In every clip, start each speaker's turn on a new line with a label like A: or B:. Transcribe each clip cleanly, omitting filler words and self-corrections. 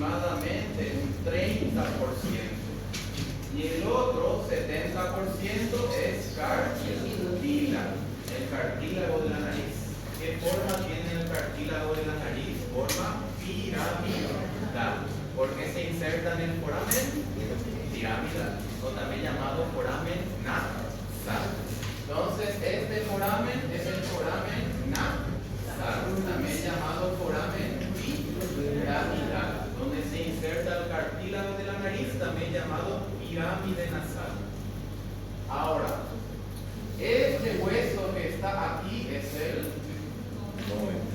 A: aproximadamente un 30%. Y el otro 70% es cartílago, el cartílago de la nariz. ¿Qué forma tiene el cartílago de la nariz? Forma piramidal. ¿Por qué se inserta en el foramen? Piramidal, o también llamado foramen nasal. Entonces, este foramen es el foramen nasal, también llamado foramen piramidal, donde se inserta el cartílago de la nariz, también llamado pirámide nasal. Ahora, este hueso que está aquí es el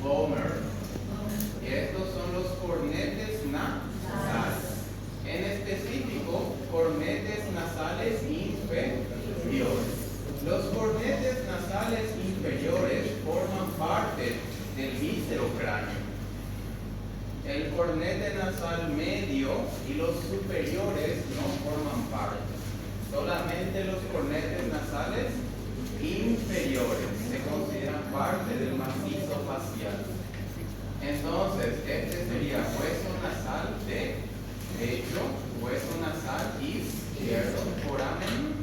A: vomer. Y estos son los cornetes nasales. En específico, cornetes nasales inferiores. Los cornetes nasales inferiores forman parte del viscerocráneo. El cornete nasal medio y los superiores no forman parte. Solamente los cornetes nasales inferiores se consideran parte del macizo facial. Entonces, este sería hueso nasal derecho, hueso nasal izquierdo, foramen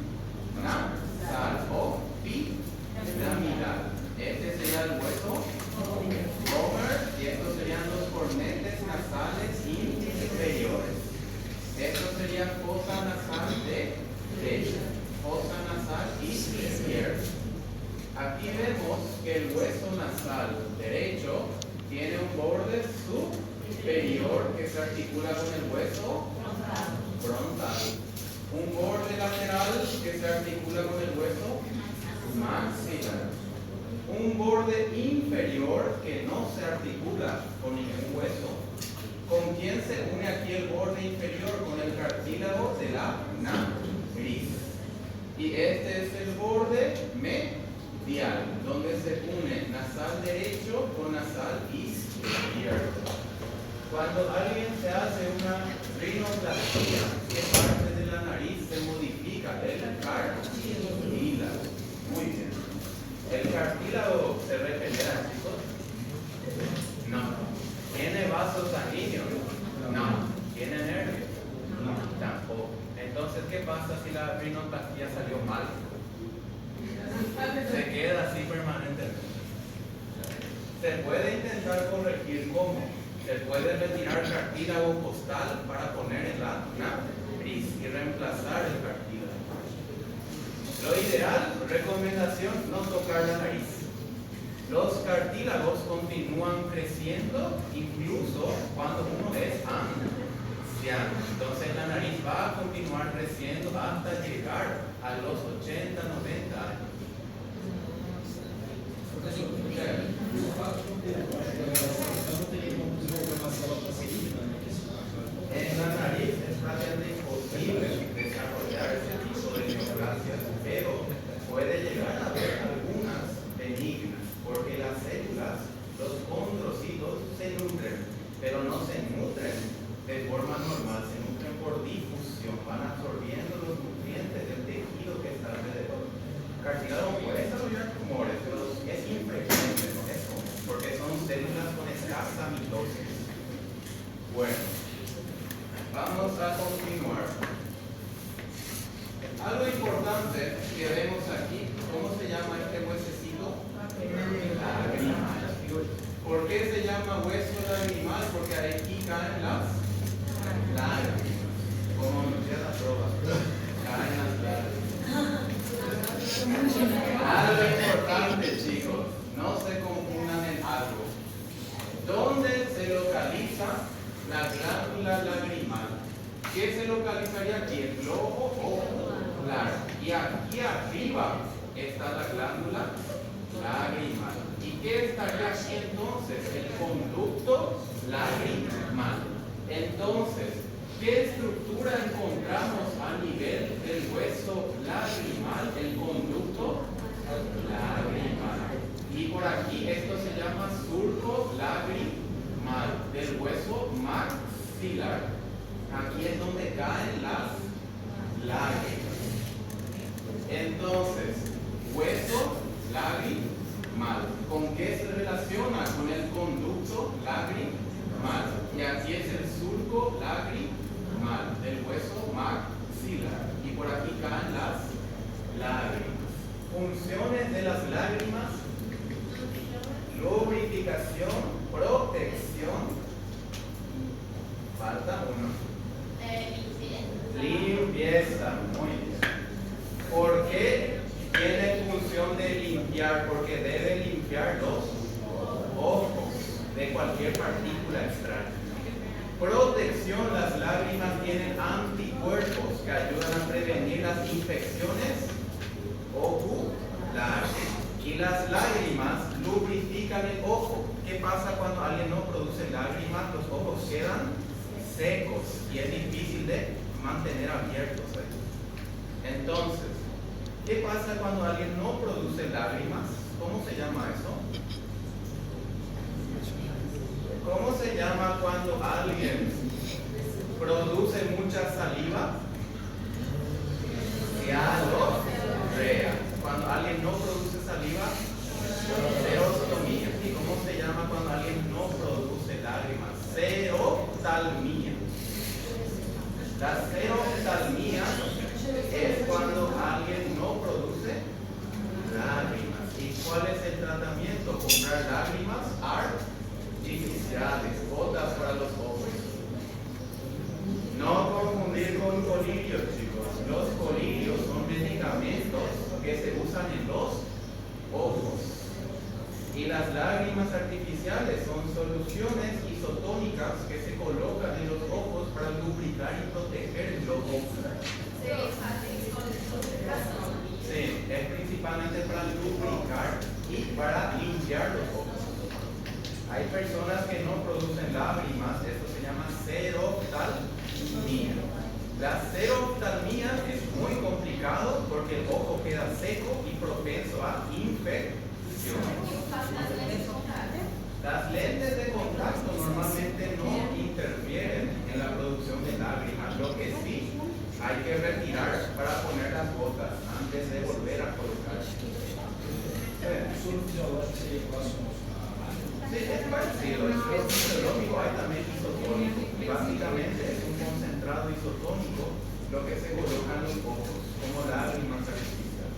A: nasal o piramidal. Este sería el hueso vomer y estos serían los cornetes nasales inferiores. Esto sería fosa nasal derecha, fosa nasal izquierda. Aquí vemos que el hueso nasal derecho tiene un borde superior que se articula con el hueso frontal, un borde lateral que se articula con el hueso maxilar, un borde inferior que no se articula con ningún hueso. ¿Con quién se une aquí el borde inferior? Con el cartílago de la nariz. Y este es el borde medial, donde se une nasal derecho con nasal izquierdo. Cuando alguien se hace una rinoplastia, ¿qué parte de la nariz se modifica? El cartílago. Muy bien. ¿El cartílago se regenera, chicos? No. ¿Tiene vasos sanguíneos? No. ¿Tiene nervios? No. Tampoco. Entonces, ¿qué pasa si la rinoplastia salió mal? Se queda así permanentemente. Se puede intentar corregir cómo. Se puede retirar cartílago costal para poner en la nariz y reemplazar el cartílago. Lo ideal, recomendación, no tocar la nariz. Los cartílagos continúan creciendo incluso cuando uno es anciano. Entonces la nariz va a continuar creciendo hasta llegar a los 80, 90 años. En la nariz es prácticamente imposible desarrollar ese tipo de neoplasias, pero puede llegar a haber algunas benignas, porque las células, los condrocitos, se nutren, pero no se nutren de forma normal, se nutren por difusión, van absorbiendo los nutrientes del tejido que está alrededor. Cartílago puede desarrollar tumores, pero es infrecuente, no es común, porque son células con escasa mitosis. Bueno, vamos a continuar. Algo importante que vemos aquí, ¿cómo se llama este huesecito? Lagrimal. ¿Por qué se llama hueso lagrimal? Porque aquí caen las lágrimas. Como anuncié la prueba, caen las lágrimas. Algo importante, chicos, no se confundan en algo. ¿Dónde se localiza la glándula lagrimal? ¿Qué se localizaría aquí? ¿El globo ocular? Y aquí arriba está la glándula lagrimal. ¿Y qué estaría aquí entonces? El conducto lagrimal. Entonces, ¿qué estructura encontramos a nivel del hueso lagrimal? El conducto lagrimal. Y por aquí esto se llama surco lagrimal del hueso maxilar. Aquí es donde caen las lágrimas. Entonces, hueso lagrimal. ¿Con qué se relaciona? Con el conducto lagrimal. Y aquí es el surco falta uno. Limpieza, muy bien. ¿Por qué tiene función de limpiar? Porque debe limpiar los ojos de cualquier partícula extraña. Protección, las lágrimas tienen anticuerpos que ayudan a prevenir las infecciones oculares. Y las lágrimas lubrifican el ojo. ¿Qué pasa cuando alguien no produce lágrimas? Los ojos quedan secos y es difícil de mantener abiertos ahí. Entonces, ¿qué pasa cuando alguien no produce lágrimas? ¿Cómo se llama eso? ¿Cómo se llama cuando alguien produce mucha saliva? Cialorrea. Cuando alguien no produce saliva, serostomía. ¿Y cómo se llama cuando alguien no produce lágrimas? Seroftalmía. La seroftalmía es cuando alguien no produce lágrimas. ¿Y cuál es el tratamiento? Comprar lágrimas artificiales, gotas para los ojos. No confundir con colirios, chicos. Los colirios son medicamentos que se usan en los ojos. Y las lágrimas artificiales son soluciones isotónicas que se colocan en los ojos para lubricar y proteger el globo ocular. Sí, es principalmente para lubricar y para limpiar los ojos. Hay personas que no producen lágrimas, esto se llama seroftalmía. La seroftalmía es muy complicado porque el ojo queda seco y propenso a infecciones. Las lentes de contacto normalmente no interfieren en la producción de lágrimas, lo que sí hay que retirar para poner las gotas antes de volver a colocar. Sí, es parecido, es fisiológico, hay también isotónico. Y básicamente es un concentrado isotónico lo que se coloca en los ojos, como lágrimas artificiales.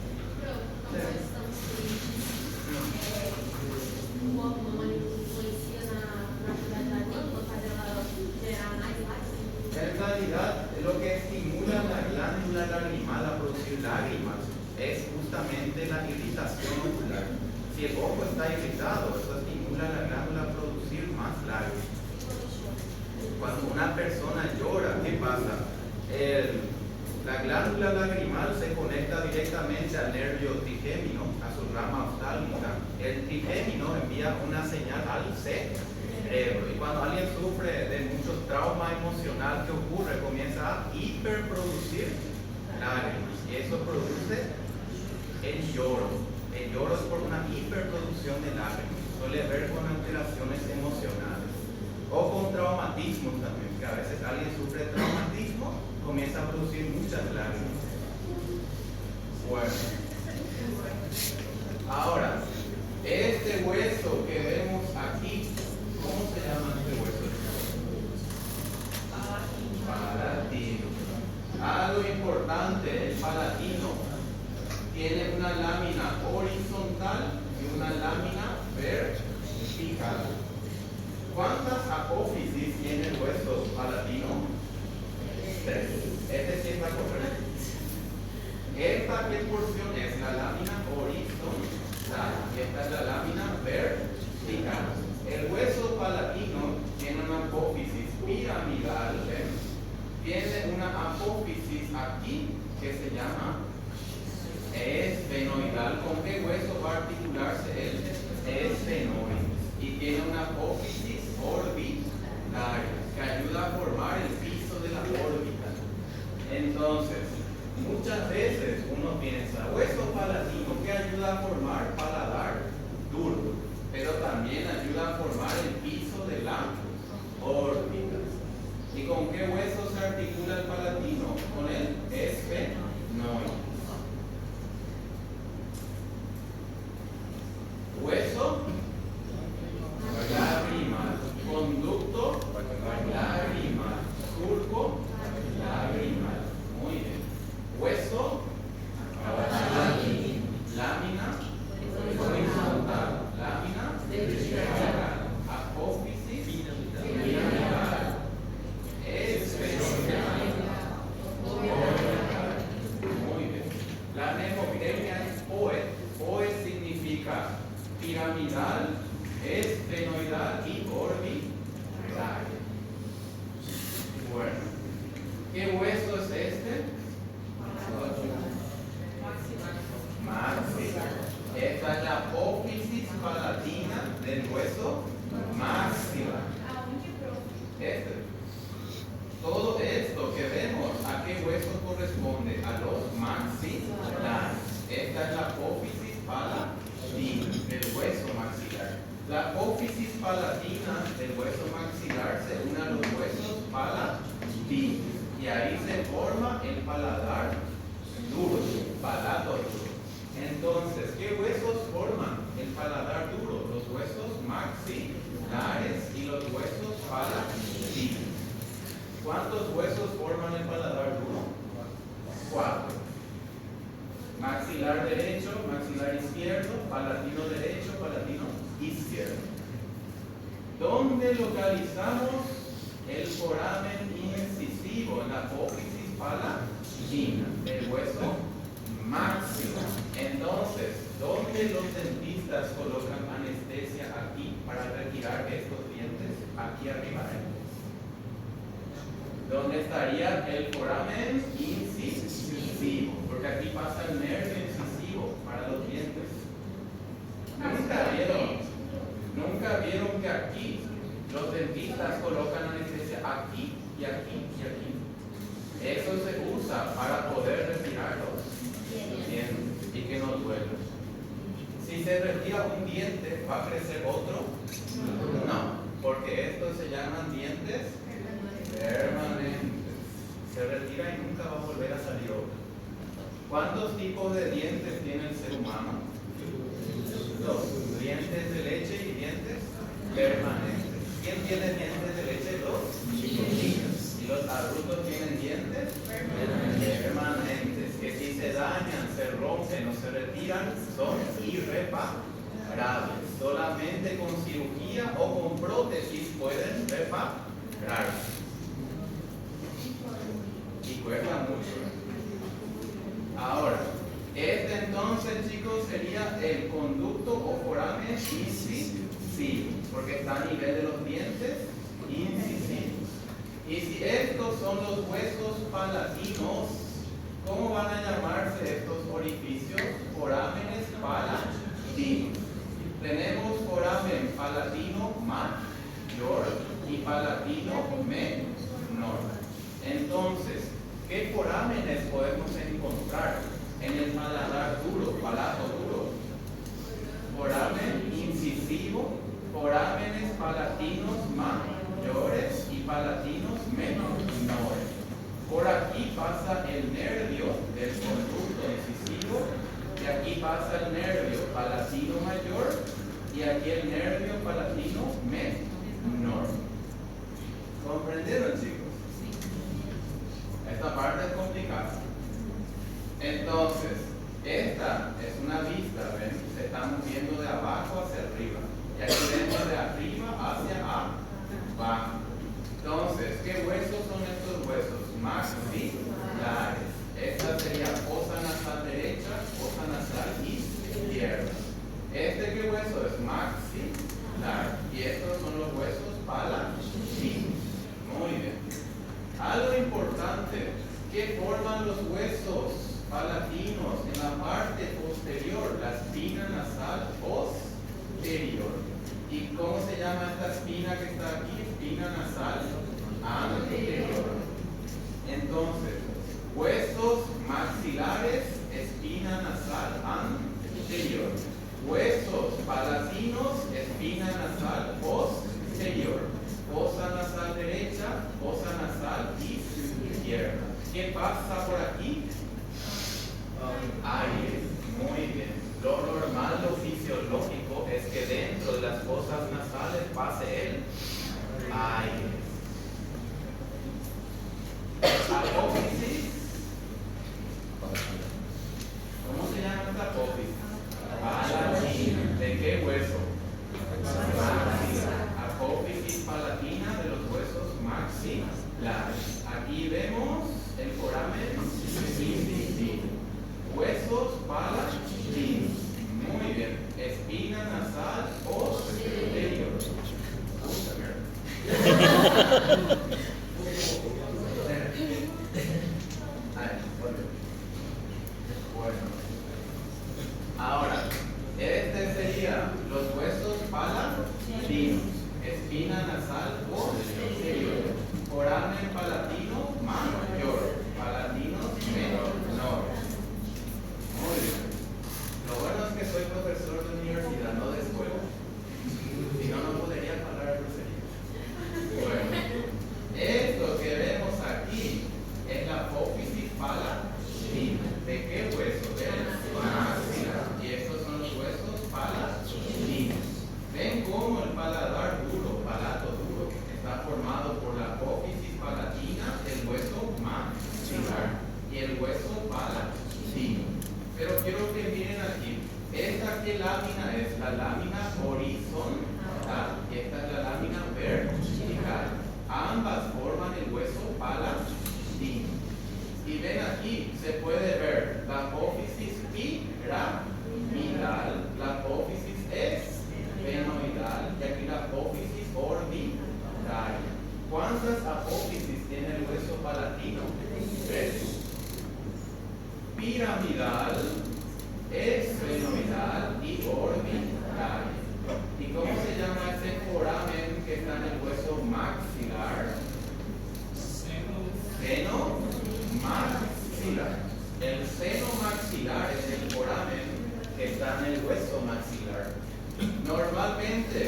A: En realidad, lo que estimula la glándula lagrimal a producir lágrimas es justamente la irritación ocular. Si el ojo está irritado, eso estimula a la glándula a producir más lágrimas. Cuando una persona llora, ¿qué pasa? La glándula lagrimal se conecta directamente al nervio trigémino, a su rama oftálmica. El trigémino envía una señal al cerebro. Y cuando alguien sufre de mucho trauma emocional, ¿qué ocurre? Comienza a hiperproducir lágrimas. Y eso produce el lloro. El lloro es por una hiperproducción de lágrimas. Suele ver con alteraciones emocionales. O con traumatismo también, que a veces alguien sufre traumatismo, comienza a producir muchas lágrimas. Bueno. Ahora, este hueso que vemos aquí, ¿cómo se llama este hueso? Palatino. Algo importante, el palatino tiene una lámina horizontal y una lámina vertical. ¿Cuántas apófisis tiene el hueso palatino? 3. Este sí está correcto. Esta ¿qué porción es? La lámina horizontal. Y esta es la lámina vertical. El hueso palatino tiene una apófisis piramidal. Tiene una apófisis aquí que se llama esfenoidal. ¿Con qué hueso va a articularse el esfenoide? Y tiene una apófisis orbitaria que ayuda a formar el piso de la órbita. Entonces, muchas veces uno piensa, hueso palatino, que ayuda a formar paladar duro, pero también ayuda a formar el piso de la órbita. ¿Y con qué hueso se articula el palatino? Con el esfenoide. ¿Qué hueso es este? Maxilar. Esta es la apófisis palatina del hueso maxilar. Todo esto que vemos, ¿a qué hueso corresponde? A los maxilares. Esta es la apófisis palatina del hueso maxilar. La apófisis palatina del hueso maxilar se une a los huesos palatinos y ahí se forma el paladar duro, palato duro. Entonces, ¿qué huesos forman el paladar duro? Los huesos maxilares y los huesos palatinos. ¿Cuántos huesos forman el paladar duro? 4. Maxilar derecho, maxilar izquierdo, palatino derecho, palatino izquierdo. ¿Dónde localizamos el foramen incisivo en la apófisis palatina? El hueso maxilar. Entonces, ¿dónde los dentistas colocan anestesia aquí para retirar estos dientes? Aquí arriba. ¿Dónde estaría el foramen incisivo? Porque aquí pasa el nervio incisivo para los dientes. Nunca vieron que aquí los dentistas colocan anestesia aquí y aquí y aquí. Eso se usa para poder retirarlos bien y que no duela. Si se retira un diente, ¿va a crecer otro? No, porque estos se llaman dientes permanentes. Se retira y nunca va a volver a salir otro. ¿Cuántos tipos de dientes tiene el ser humano? 2. Dientes de leche y dientes permanentes. ¿Quién tiene dientes de leche? Los niños. Y los adultos tienen dientes permanentes, que si se dañan, se rompen o se retiran, son irreparables. Solamente con cirugía o con prótesis pueden repararse. Y cuesta mucho. Ahora, este entonces, chicos, sería el conducto o foramen incisivo, porque está a nivel de los dientes incisivos. Y si estos son los huesos palatinos, ¿cómo van a llamarse estos orificios? Forámenes palatinos. Tenemos foramen palatino mayor y palatino menor. Entonces, ¿qué forámenes podemos encontrar en el paladar duro, palato duro? Foramen incisivo, forámenes palatinos mayores y palatinos menores. Por aquí pasa el nervio del conducto incisivo y aquí pasa el nervio palatino mayor y aquí el nervio palatino menor. ¿Comprendieron, chicos? Esta parte es complicada. Entonces, esta es una vista, ¿ven? Se están viendo de abajo hacia arriba. Y aquí vemos de arriba hacia abajo. Entonces, ¿qué huesos son estos huesos? Maxilares. Esta sería fosa nasal derecha, fosa nasal izquierda. ¿Qué hueso es? Maxilar. Y estos son los huesos palatinos. Muy bien. Algo importante, ¿qué forman los huesos palatinos en la parte posterior? La espina nasal posterior. ¿Y cómo se llama esta espina que está aquí? Espina nasal anterior. Entonces, huesos maxilares, espina nasal anterior. Huesos palatinos, espina nasal posterior. Fosa nasal derecha, fosa nasal izquierda. ¿Qué pasa por aquí? Aire. Muy bien. Lo normal, lo fisiológico es que dentro de las fosas nasales pase el aire. Apófisis. ¿Cómo se llama esta apófisis? Palatina. ¿De qué hueso? Maxilar. Apófisis palatina de los huesos maxilares. Aquí vemos el foramen piramidal, esfenoidal y orbital. ¿Y cómo se llama ese foramen que está en el hueso maxilar? Seno maxilar. El seno maxilar es el foramen que está en el hueso maxilar. Normalmente,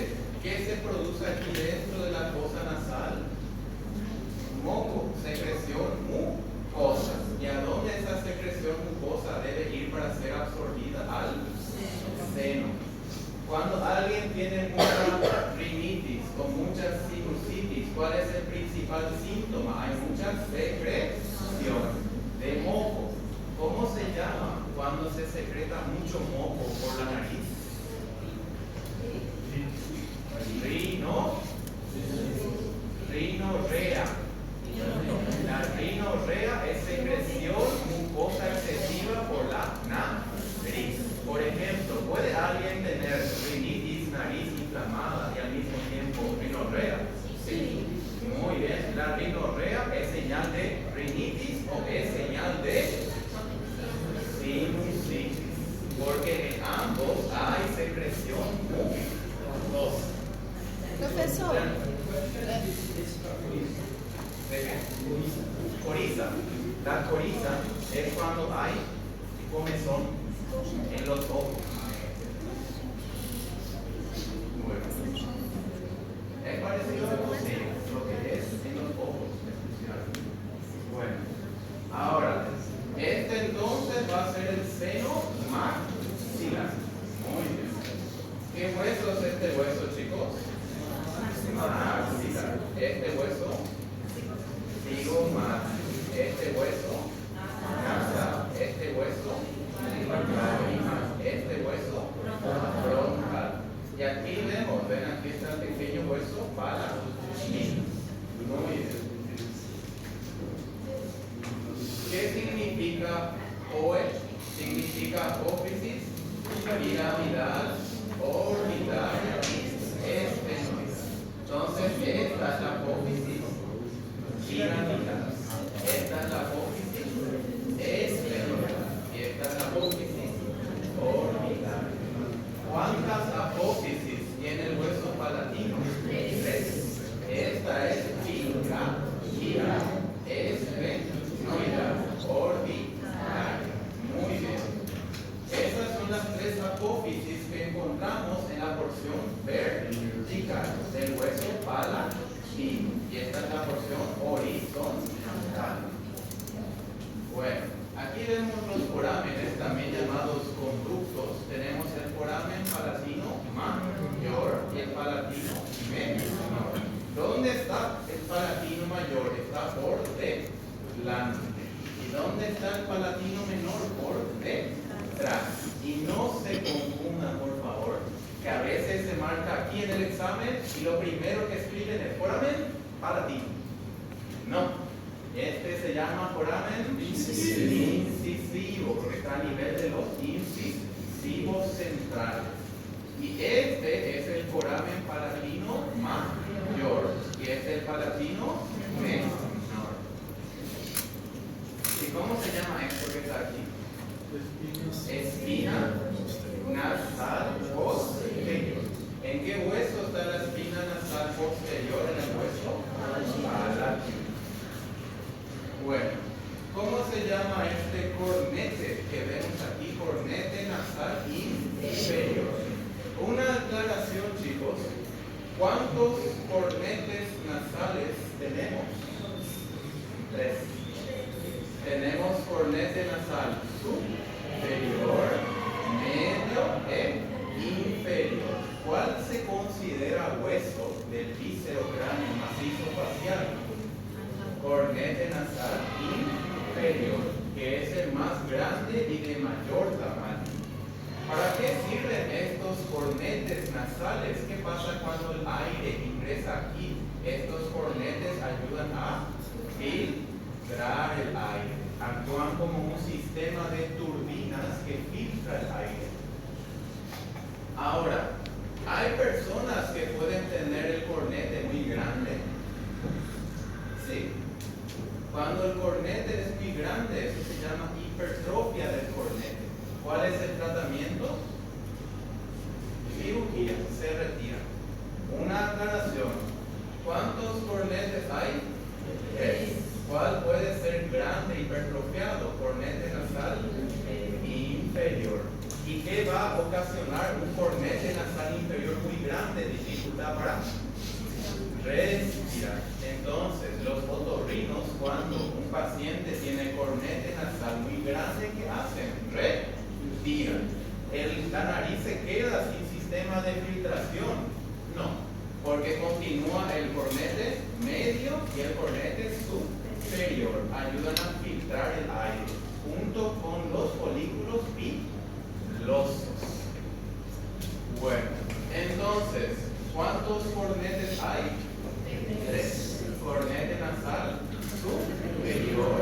A: ¿qué se produce aquí dentro de la fosa nasal? Moco, secreción mucosa. ¿Y a dónde esa secreción mucosa debe ir para ser absorbida? Al seno. Cuando alguien tiene mucha rinitis o mucha sinusitis, ¿cuál es el principal síntoma? Hay mucha secreción de moco. ¿Cómo se llama cuando se secreta mucho moco por la nariz? Rinorrea. La rinorrea es secreción mucosa excesiva por la nariz. Por ejemplo, ¿puede alguien tener rinitis, nariz inflamada y al mismo tiempo rinorrea? Sí. Muy bien. ¿La rinorrea es señal de rinitis o es señal de sinusitis? Porque en ambos hay secreción mucosa.
B: Profesor.
A: Coriza. La coriza es cuando hay comezón en los ojos. Bueno. ¿Es parecido a lo que es en los ojos? Bueno. Ahora, este entonces va a ser el seno maxilar. Muy bien. ¿Qué hueso es este hueso, chicos? Maxilar. Este hueso, cigomático. Este hueso, nasal. Este hueso, larinal. Este hueso, frontal. Y aquí vemos, ven, aquí está el pequeño hueso palatino. Muy bien. ¿Qué significa OE? Significa apófisis, piramidal, orbital, esfenoidal. Entonces, esta es la apófisis piramidal. Esta es la apófisis esfenoidal. Y esta es la apófisis orbital. ¿Cuántas apófisis tiene el hueso palatino? 3. Esta es piramidal, esfenoidal, orbital. Muy bien. Esas son las 3 apófisis que encontramos en la porción vertical del hueso palatino. Y esta es la porción horizontal. Bueno, aquí vemos los forámenes, también llamados conductos. Tenemos el foramen palatino mayor y el palatino menor. ¿Dónde está el palatino mayor? Está por delante. ¿Y dónde está el palatino menor? Por detrás. Y no se confundan, por favor, que a veces se marca aquí en el examen y lo primero que escriben es foramen palatino. No. Este se llama foramen incisivo, porque está a nivel de los incisivos centrales. Y este es el foramen palatino mayor. Y este es el palatino menor. ¿Y cómo se llama esto que está aquí? Espina nasal posterior. ¿En qué hueso está la espina nasal posterior? En el hueso palatino. Bueno, ¿cómo se llama este cornete que vemos aquí? Cornete nasal inferior. Una aclaración, chicos. ¿Cuántos cornetes nasales tenemos? 3. Tenemos cornete nasal superior, medio e inferior. ¿Cuál se considera hueso del viscerocráneo macizo facial? Cornete nasal inferior, que es el más grande y de mayor tamaño. ¿Para qué sirven estos cornetes nasales? ¿Qué pasa cuando el aire ingresa aquí? Estos cornetes ayudan a filtrar el aire. Actúan como un sistema de turbinas que filtra el aire. Ahora, hay personas que pueden tener el cornete muy grande. Sí. Cuando el cornete es muy grande, eso se llama hipertrofia del cornete. ¿Cuál es el tratamiento? Cirugía, se retira. Una aclaración. ¿Cuántos cornetes hay? 3. ¿Cuál puede ser grande, hipertrofiado? Cornete nasal inferior. ¿Y qué va a ocasionar un cornete nasal inferior muy grande? Dificultad para respirar. Entonces, los otorrinos, cuando un paciente tiene cornete nasal muy grande, ¿qué hacen? Retiran. La nariz se queda sin sistema de filtración. No, porque continúa el cornete medio y el cornete superior. Ayudan a filtrar el aire junto con los folículos pilosos. Bueno, entonces, ¿cuántos cornetes hay? 3. Cornete nasal superior,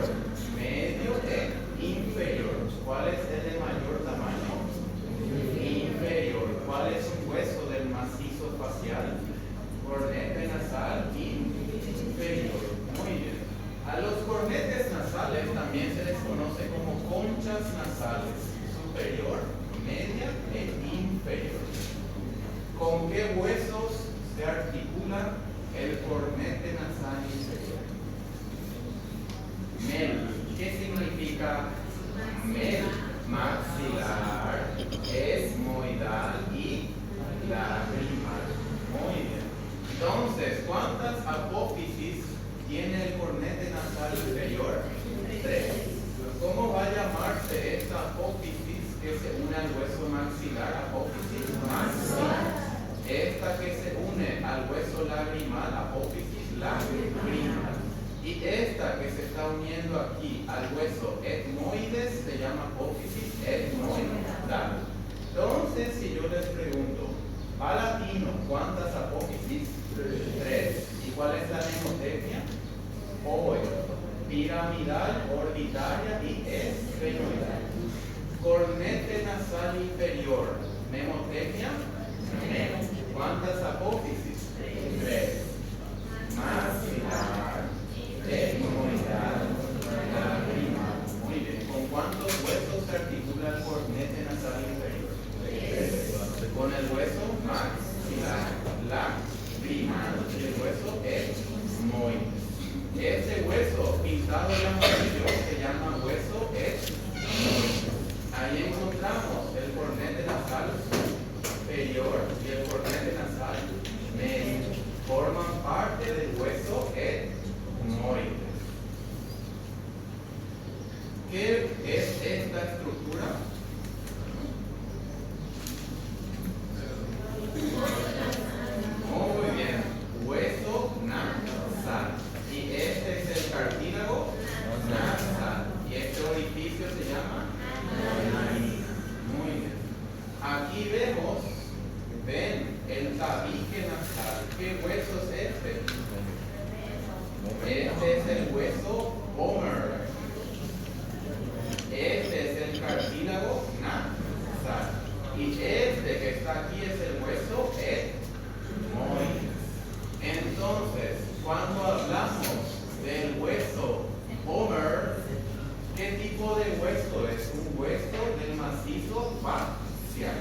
A: medio e inferior. ¿Cuál es el de mayor tamaño? Inferior. ¿Cuál es un hueso del macizo facial? Cornete nasal inferior. Muy bien. A los cornetes nasales también se les conoce como conchas nasales, superior, media e inferior. ¿Con qué huesos se articula el cornete nasal inferior? ¿Qué significa MEL? Maxilar, esmoidal y lagrimal. Muy bien. Entonces, ¿cuántas apófisis tiene el cornete nasal inferior? 3. ¿Cómo va a llamarse esta apófisis que se une al hueso maxilar? Apófisis maxilar. Esta que se une al hueso lagrimal, apófisis lagrimal. Y esta que se está uniendo aquí al hueso etmoides se llama apófisis etmoidal. Entonces, si yo les pregunto, palatino, ¿cuántas apófisis? 3. ¿Y cuál es la mnemotecnia? Piramidal, orbitaria y esfenoidal. Cornete nasal inferior, mnemotecnia. ¿Cuántas apófisis? 3. Maxilar, etmoidal, lagrimal. Muy bien. ¿Con cuántos huesos se articula el cornete nasal inferior? 3. Con el hueso maxilar, lagrimal y el hueso etmoides. Ese hueso pintado en amarillo se llama hueso etmoides. Ahí encontramos el cornete nasal superior y el cornete nasal medio. Forman parte del hueso etmoides. ¿Qué es esta estructura? Muy bien, hueso nasal. Y este es el cartílago nasal. Y este orificio se llama narina. Muy bien. Aquí ven el tabique nasal. ¿Qué hueso es este? Este es el hueso Homer. Este es el cartílago nasal. Y este que está aquí es el hueso etmoides. Entonces, cuando hablamos del hueso Homer, ¿qué tipo de hueso es? Un hueso del macizo facial.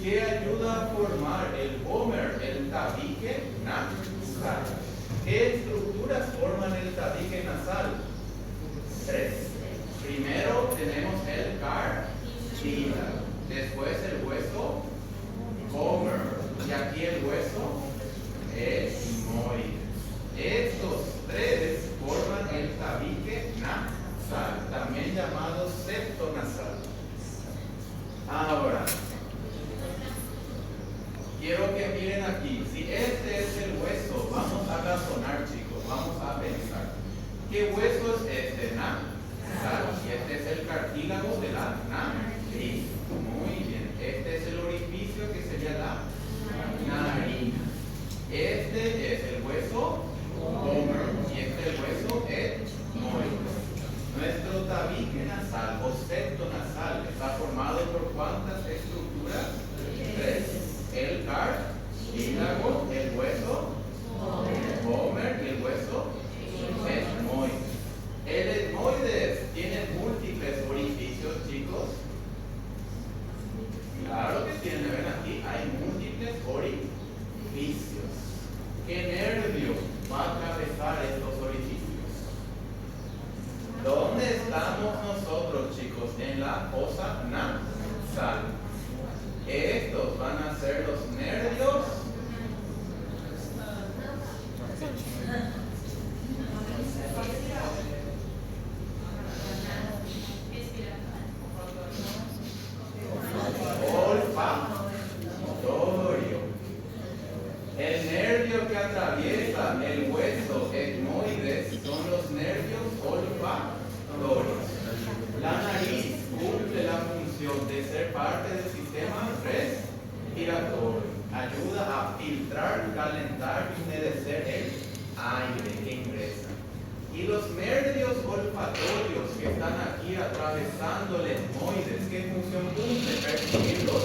A: ¿Qué ayuda a formar el Homer, el tabique nasal? ¿Qué estructuras forman el tabique nasal? 3. Primero tenemos el cartílago, después el hueso Homer y aquí el hueso etmoides. Estos 3 forman el tabique nasal, también llamado septo nasal. Ahora, quiero que miren aquí. Si este es el hueso, vamos a razonar, chicos. Vamos a pensar. ¿Qué hueso es este? Nasal. Y este es el cartílago de la nariz. Muy bien. Este es el orificio que sería la narina. Este es el hueso Homer y este es el hueso etmoides. Nuestro tabique nasal o septo nasal está formado por ¿cuántas estructuras? 3. El cartílago, el hueso Homer y el hueso etmoides. estamos nosotros, chicos? En la fosa nasal. Estos van a ser los nervios olfatorio. El nervio que atraviesa el hueso etmoides son los nervios olfatorios. La nariz cumple la función de ser parte del sistema respiratorio. Ayuda a filtrar, calentar y humedecer el aire que ingresa. Y los nervios olfatorios que están aquí atravesando el etmoides, ¿qué función cumple? Percibir los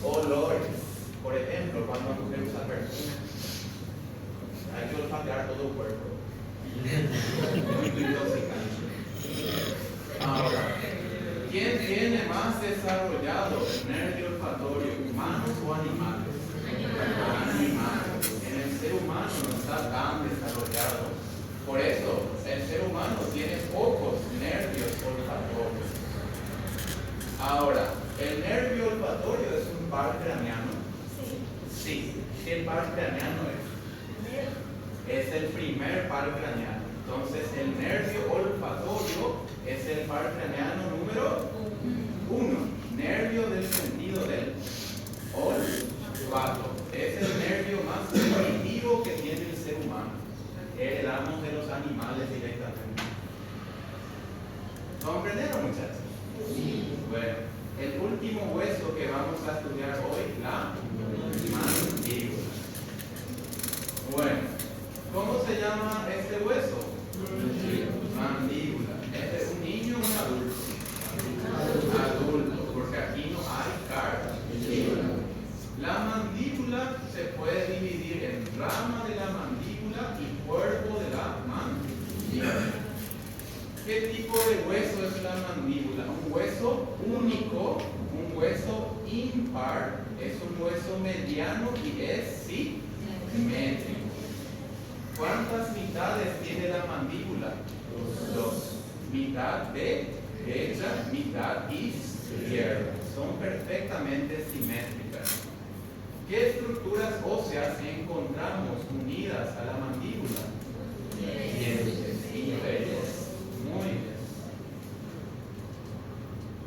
A: olores. Por ejemplo, cuando una mujer usa perfume, hay que olfatear todo el cuerpo. Muy intoxicante. Ahora, ¿quién tiene más desarrollado el nervio olfatorio, humanos o animales? Animales. En el ser humano no está tan desarrollado. Por eso, el ser humano tiene pocos nervios olfatorios. Ahora, ¿el nervio olfatorio es un par craneano? Sí. ¿Qué par craneano es? Es el primer par craneano. Entonces, el nervio olfatorio es el par craneano número 1. Nervio del sentido del olfato. Es el nervio más primitivo que tiene el ser humano. Heredamos de los animales directamente. ¿Comprendieron, muchachos? Sí. Bueno, el último hueso que vamos a estudiar hoy, la mandíbula. Bueno, ¿cómo se llama este hueso? Mandíbula. ¿Es de un niño o un adulto? Adulto, porque aquí no hay cartílago. La mandíbula se puede dividir en rama de la mandíbula y cuerpo de la mandíbula. ¿Qué tipo de hueso es la mandíbula? Un hueso único, un hueso impar, es un hueso mediano y es simétrico. ¿Cuántas mitades tiene la mandíbula? Dos. Mitad derecha, mitad izquierda. Son perfectamente simétricas. ¿Qué estructuras óseas encontramos unidas a la mandíbula? Dientes inferiores. Muy bien.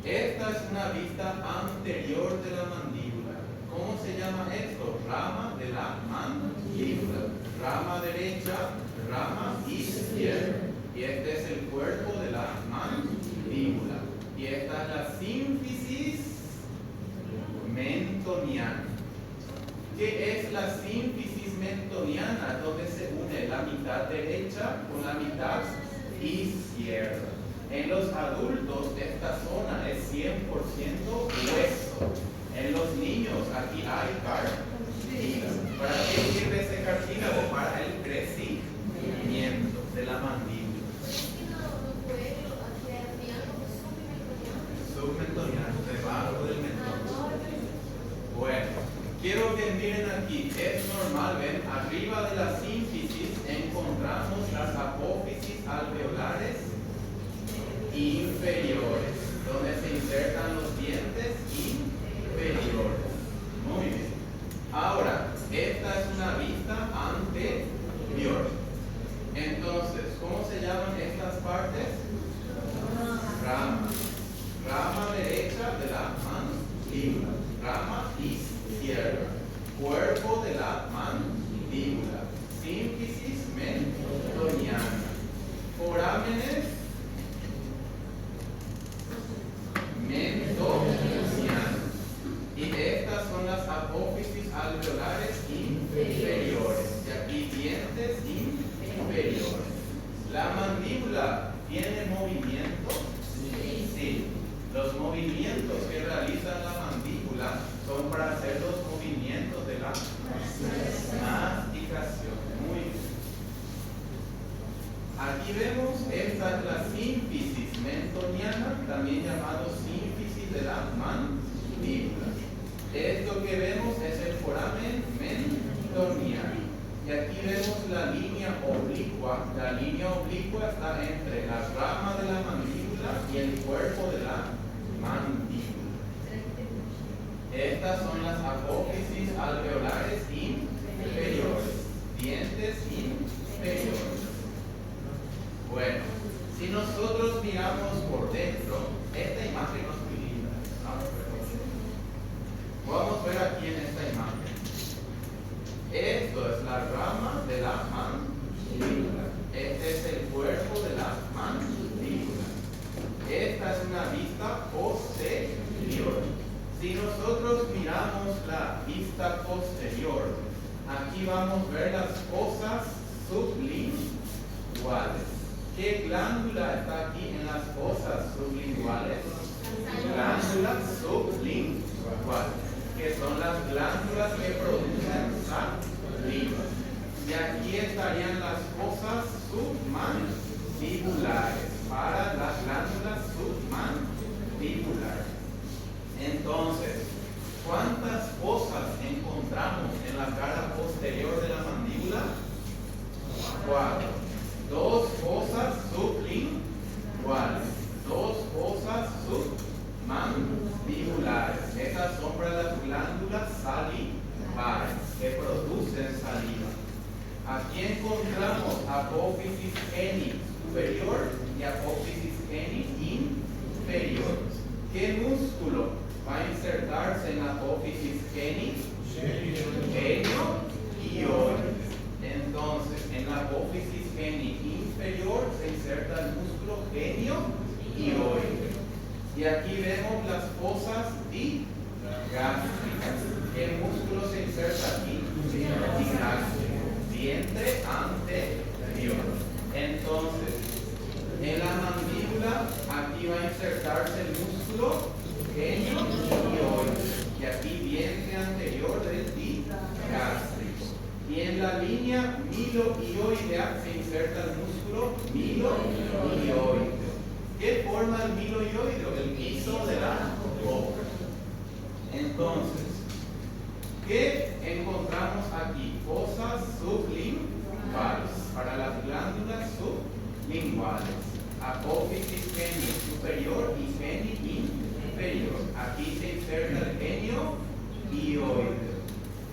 A: Esta es una vista anterior de la mandíbula. ¿Cómo se llama esto? Rama de la mandíbula. Rama derecha, rama izquierda. Y este es el cuerpo de la mandíbula. Y esta es la sínfisis mentoniana. ¿Qué es la sínfisis mentoniana? Donde se une la mitad derecha con la mitad izquierda. En los adultos esta zona es 100% hueso. En los niños aquí hay cartílago. ¿Para qué sirve ese cartílago? Para el crecimiento de la mandíbula. Submentoniano, debajo del mentón. Bueno, quiero que miren aquí. Es normal, ven, arriba de la sínfisis encontramos las apófisis alveolares inferiores, donde se insertan los dientes inferiores. Muy bien. Ahora, esta es una vista anterior. Entonces, ¿cómo se llaman estas partes? Ramas. Rama derecha de la mandíbula. Rama izquierda. Cuerpo de la mandíbula. Sínfisis mentoniana. Forámenes mentonianos. Y estas son las apófisis alveolares inferiores. Y aquí dientes inferiores. ¿La mandíbula tiene movimiento? Sí. Los movimientos que realiza la mandíbula son para hacer los movimientos de la masticación. Muy bien. Aquí vemos, esta es la sínfisis mentoniana, también llamado sínfisis de la mandíbula. Esto que vemos es el foramen mentoniano. Y aquí vemos la línea oblicua. La línea oblicua está entre la rama de la mandíbula y el cuerpo de la mandíbula. Estas son las apófisis alveolares inferiores, dientes inferiores. Bueno, si nosotros miramos por dentro, esta imagen no es muy linda. Vamos a ver aquí en esta imagen. Esto es la rama de la mandíbula. Este es el cuerpo de la mandíbula. Esta es una vista posterior. Si nosotros miramos la vista posterior, aquí vamos a ver las fosas sublinguales. ¿Qué glándula está aquí en las fosas sublinguales? Glándulas sublinguales, que son las glándulas que producen saliva. Y aquí estarían las fosas submandibulares, para las glándulas submandibulares. Entonces, ¿cuántas fosas encontramos en la cara posterior de la mandíbula? 4. 2 fosas sublinguales, 2 fosas submandibulares. Estas son para las glándulas salivares que producen saliva. Aquí encontramos apófisis geni superior y apófisis geni inferior. ¿Qué músculo va a insertarse en la apófisis geni? Genio hioides. Entonces, en la apófisis geni inferior se inserta el músculo genio hioides. Y aquí vemos las fosas digástricas. ¿Qué músculo se inserta aquí? Digástrico. Vientre anterior. Entonces, en la mandíbula, aquí va a insertarse el músculo genio hioides. Y aquí vientre anterior del digástrico. Y en la línea milo-hioidea se inserta el músculo milo-hioideo. ¿Qué forma el milo-hioideo? El piso de la boca. Entonces, ¿qué encontramos aquí? Fosas sublinguales, para las glándulas sublinguales. Apófisis geni superior y geni inferior. Aquí se inserta el genio hioideo.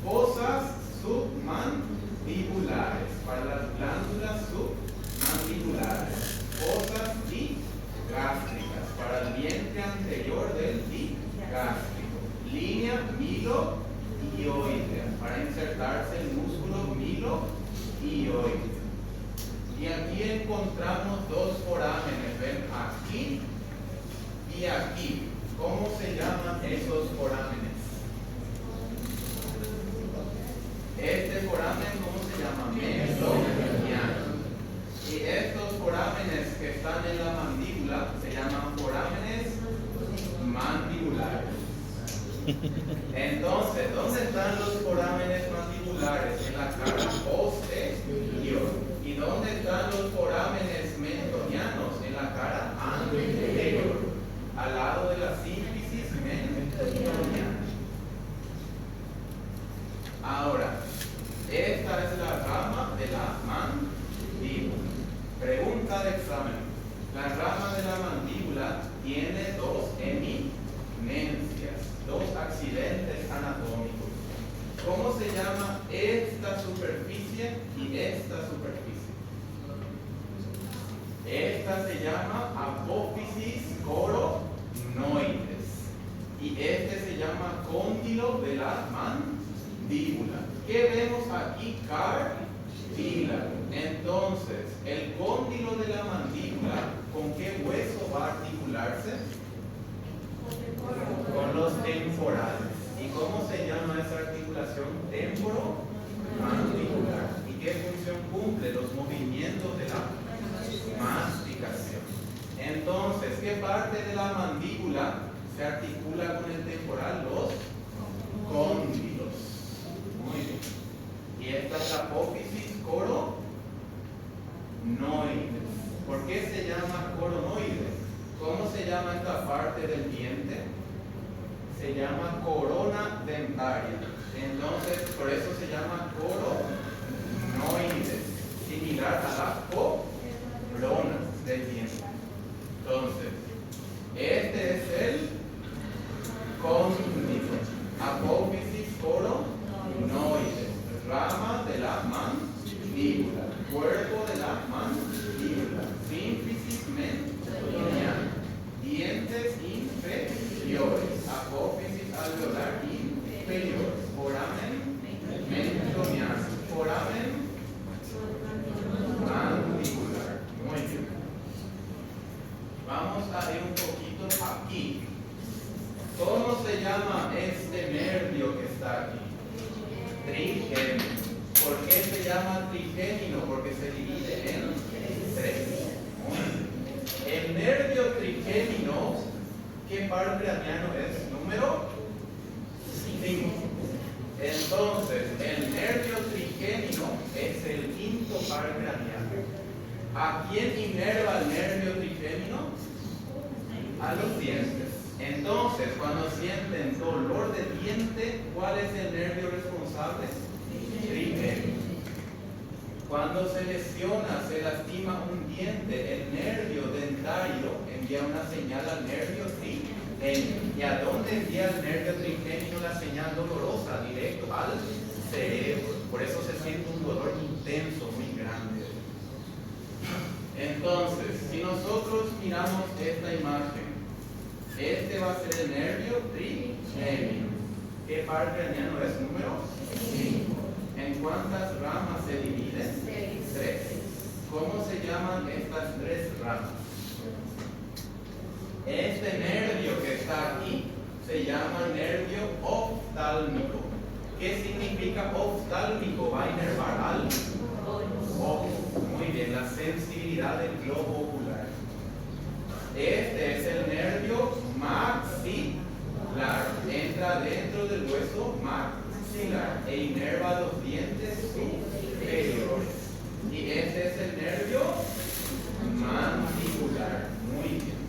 A: Fosas submandibulares, para las glándulas submandibulares. Fosas digástricas, para el vientre anterior del digástrico. Línea milo-hioidea, para insertarse el músculo milo-hioideo. Y aquí encontramos 2 forámenes, ven, aquí y aquí. ¿Cómo se llaman esos forámenes? Este foramen, ¿cómo se llama? Mesocliniano. Y estos forámenes que están en la mandíbula se llaman forámenes mandibulares. Entonces, ¿dónde están los forámenes mandibulares? En la cara posterior. ¿Y dónde están los forámenes mentonianos? En la cara anterior, al lado de la sínfisis mentoniana. Ahora, esta es la rama de la mandíbula. Pregunta de examen. La rama de la mandíbula tiene 2 eminencias, 2 accidentes anatómicos. ¿Cómo se llama esta superficie y esta superficie? Esta se llama apófisis coronoides y este se llama cóndilo de la mandíbula. ¿Qué vemos aquí? Cartílago. Entonces, el cóndilo de la mandíbula, ¿con qué hueso va a articularse? Con los temporales. ¿Y cómo se llama esa articulación? Temporomandibular. ¿Y qué función cumple? Los movimientos de la masticación. Entonces, ¿qué parte de la mandíbula se articula con el temporal? Los cóndilos. Muy bien. Y esta es la apófisis coronoides. ¿Por qué se llama coronoides? ¿Cómo se llama esta parte del diente? Se llama corona dentaria. Entonces, por eso se llama coronoides, similar a la corona del diente. Entonces, Vamos a ir un poquito aquí. ¿Cómo se llama este nervio que está aquí? Trigémino. ¿Por qué se llama trigémino? Porque se divide en tres. El nervio trigémino, ¿qué par craneano es? Número 5. Entonces, el nervio trigémino es el quinto par craneano. ¿A quién inerva el nervio trigémino? A los dientes. Entonces, cuando sienten dolor de diente, ¿cuál es el nervio responsable? Trigémino. Cuando se lesiona, se lastima un diente, el nervio dentario envía una señal al nervio trigémino. ¿Y a dónde envía el nervio trigémino la señal dolorosa? Directo al cerebro. Por eso se siente un dolor intenso, muy grande. Entonces, si nosotros miramos esta imagen, este va a ser el nervio trigémino. ¿Qué par craneano es? Número 5. ¿En cuántas ramas se divide? 3. ¿Cómo se llaman estas 3 ramas? Este nervio que está aquí se llama nervio oftálmico. ¿Qué significa oftálmico? Va a inervar al ojo. Muy bien, la sensibilidad del globo ocular. Este es el nervio maxilar. Entra dentro del hueso maxilar e inerva los dientes superiores. Y este es el nervio mandibular. Muy bien.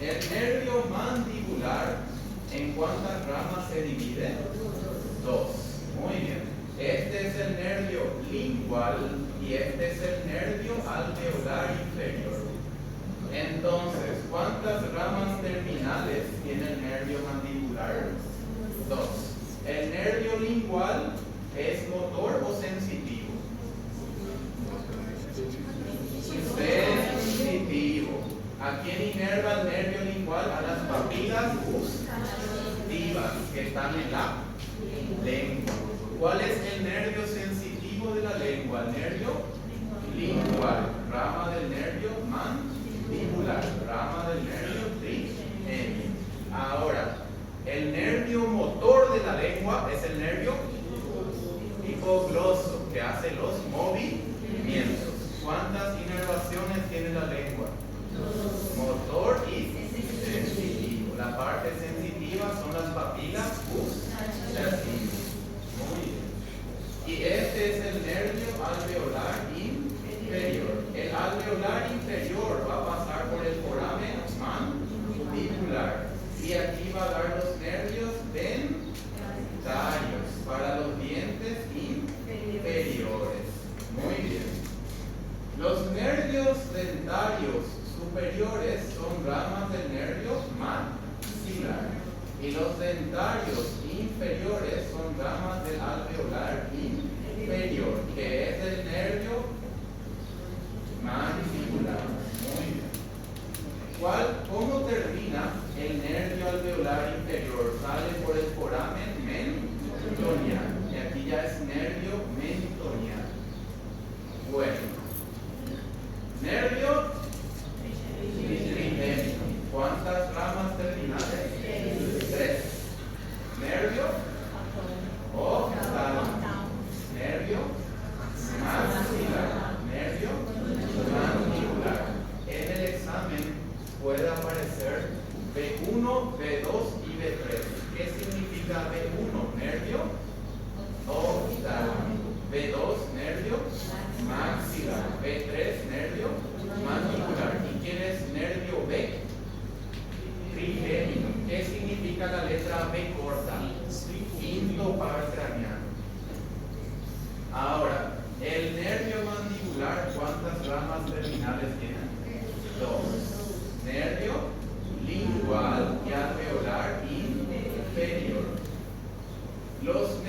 A: El nervio mandibular, ¿en cuántas ramas se divide? 2. Muy bien. Este es el nervio lingual y este es el nervio alveolar inferior. Entonces, ¿cuántas ramas terminales tiene el nervio mandibular? 2. ¿El nervio lingual es motor o sensitivo? Sensitivo. ¿A quién inerva el nervio lingual? A las papilas gustativas que están en la lengua. ¿Cuál es el nervio sensitivo de la lengua? El nervio lingual, rama del nervio mandibular, rama del nervio trigémino. Ahora, el nervio motor de la lengua es el nervio hipogloso, que hace los movimientos. ¿Cuántas inervaciones tiene la lengua? Motor y sensitivo. La parte sensitiva son las papilas gustativas. Muy bien. Y este es el nervio alveolar inferior. El alveolar inferior va a pasar por el foramen mandibular. Y aquí va a dar los nervios dentarios para los dientes inferiores. Muy bien. Los nervios dentarios superiores son ramas del nervio maxilar. Y los dentarios inferiores son ramas del alveolar inferior, que es el nervio mandibular. Muy bien. ¿Cómo termina el nervio alveolar inferior? Sale por el foramen mentoniano. Y aquí ya es nervio mentoniano. Bueno. Nervio trigémino. ¿Cuántas ramas terminales? 3. Nervio oftálmico. Nervio maxilar. Nervio mandibular. En el examen puede aparecer B1, B2 y B3. ¿Qué significa B1? Nervio oftálmico. B2, nervio maxilar. B3, nervio mandibular. ¿Y quién es nervio B? Trigémino. ¿Qué significa la letra B corta? Quinto par craneano. Ahora, el nervio mandibular, ¿cuántas ramas terminales tiene? 2. Nervio lingual y alveolar inferior. Los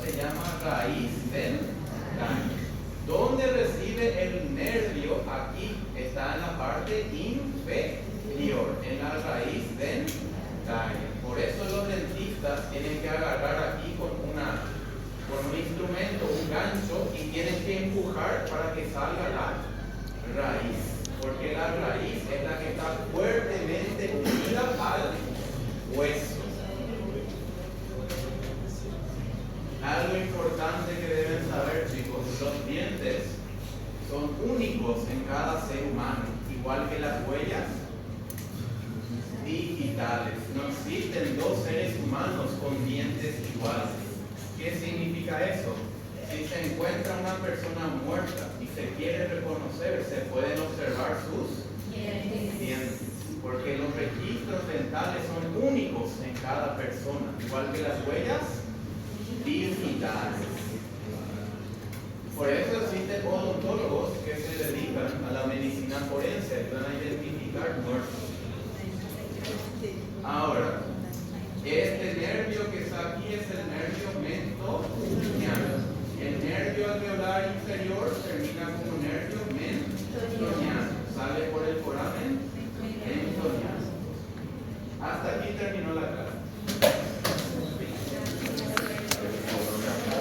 A: se llama raíz dentaria. ¿Dónde recibe el nervio? Aquí está en la parte inferior, en la raíz dentaria. Por eso los dentistas tienen que agarrar aquí con un instrumento, un gancho, y tienen que empujar para que salga la raíz. Porque la raíz es la que está fuertemente unida al hueso. Algo importante que deben saber, chicos, los dientes son únicos en cada ser humano, igual que las huellas digitales. No existen dos seres humanos con dientes iguales. ¿Qué significa eso? Si se encuentra una persona muerta y se quiere reconocer, se pueden observar sus dientes, porque los registros dentales son únicos en cada persona, igual que las huellas digitales. Por eso existen odontólogos que se dedican a la medicina forense, ayudan a identificar muertos.